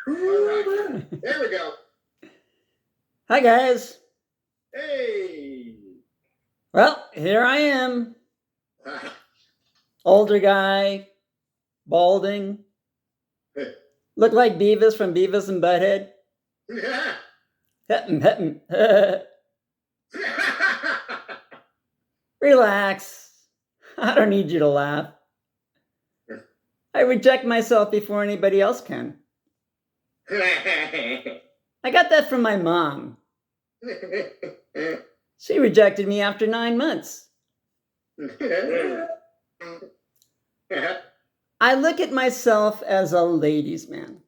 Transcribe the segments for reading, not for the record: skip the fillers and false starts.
All right. There we go. Hi, guys. Hey. Well, here I am. Older guy, balding. Look like Beavis from Beavis and Butthead. Relax. I don't need you to laugh. I reject myself before anybody else can. I got that from my mom. She rejected me after 9 months. I look at myself as a ladies' man.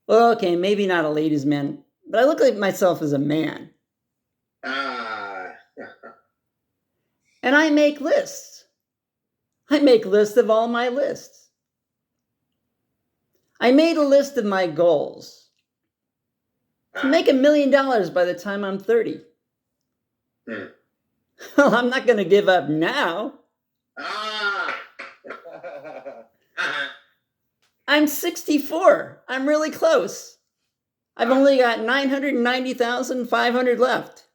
Well, okay, maybe not a ladies' man, but I look at myself as a man. And I make lists. I make lists of all my lists. I made a list of my goals. To make $1 million by the time I'm 30. Well, I'm not going to give up now. I'm 64. I'm really close. I've only got 990,500 left.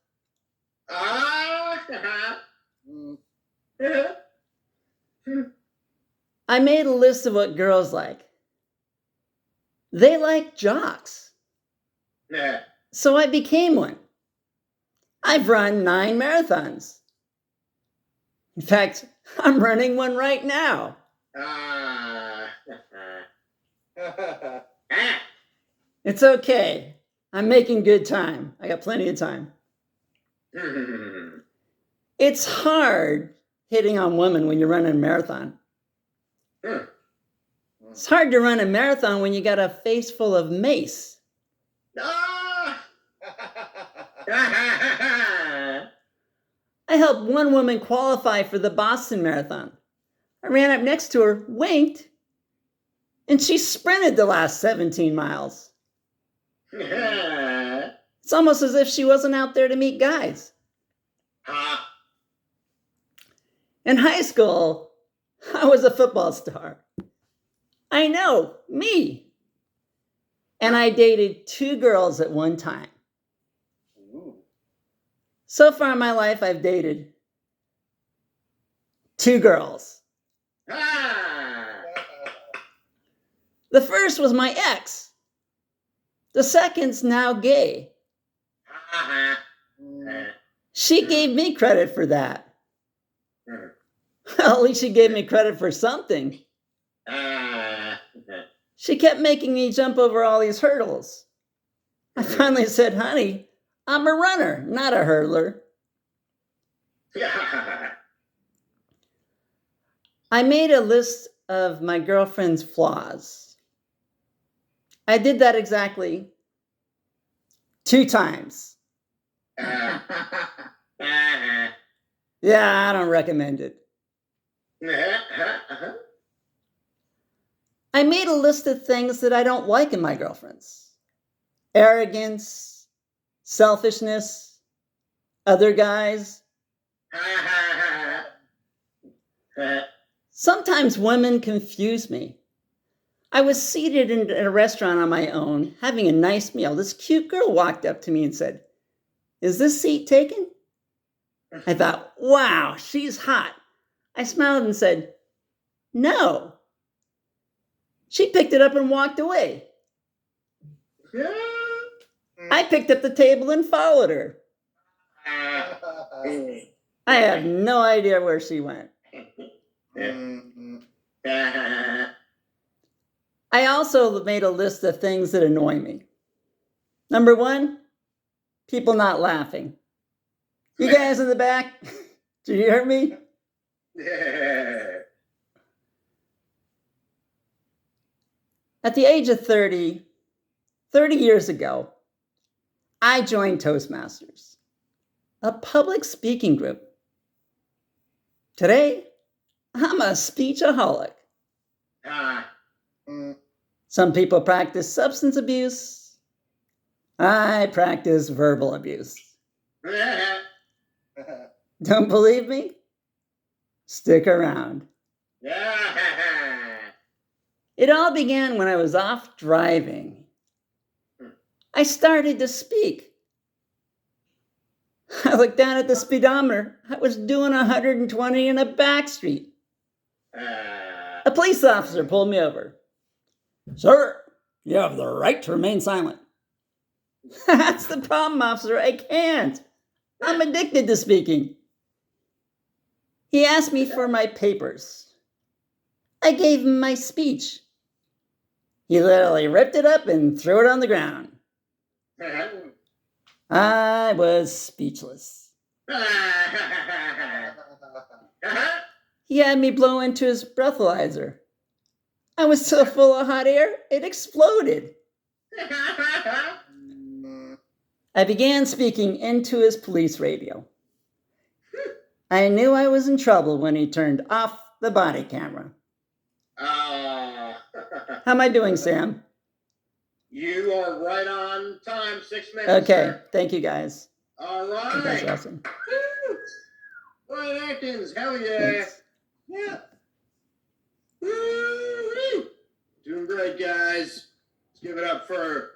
I made a list of what girls like. They like jocks. So I became one. I've run 9 marathons. In fact, I'm running one right now. It's okay. I'm making good time. I got plenty of time. It's hard hitting on women when you're running a marathon. It's hard to run a marathon when you got a face full of mace. I helped one woman qualify for the Boston Marathon. I ran up next to her, winked, and she sprinted the last 17 miles. It's almost as if she wasn't out there to meet guys. In high school, I was a football star. I know, me. And I dated 2 girls at one time. So far in my life, I've dated 2 girls. The first was my ex. The second's now gay. She gave me credit for that. Well, at least she gave me credit for something. She kept making me jump over all these hurdles. I finally said, honey, I'm a runner, not a hurdler. I made a list of my girlfriend's flaws. I did that exactly 2 times. Yeah, I don't recommend it. I made a list of things that I don't like in my girlfriends. Arrogance, selfishness, other guys. Sometimes women confuse me. I was seated in a restaurant on my own, having a nice meal. This cute girl walked up to me and said, "Is this seat taken?" I thought, wow, she's hot. I smiled and said, "No." She picked it up and walked away. I picked up the table and followed her. I have no idea where she went. I also made a list of things that annoy me. Number 1, people not laughing. You guys in the back, do you hear me? At the age of 30 years ago, I joined Toastmasters, a public speaking group. Today, I'm a speechaholic. Some people practice substance abuse. I practice verbal abuse. Don't believe me? Stick around. It all began when I was off driving. I started to speak. I looked down at the speedometer. I was doing 120 in a back street. A police officer pulled me over. Sir, you have the right to remain silent. That's the problem, officer. I can't. I'm addicted to speaking. He asked me for my papers. I gave him my speech. He literally ripped it up and threw it on the ground. I was speechless. He had me blow into his breathalyzer. I was so full of hot air, it exploded. I began speaking into his police radio. I knew I was in trouble when he turned off the body camera. How am I doing, Sam? You are right on time, 6 minutes. Okay, sir. thank you guys. All right. You guys are awesome. Ryan Atkins, hell yeah. Thanks. Yeah. Woo-hoo. Doing great, guys. Let's give it up for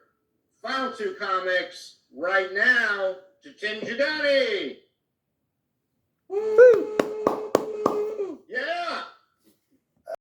Final Two Comics right now to Tim Giudiani. Woo.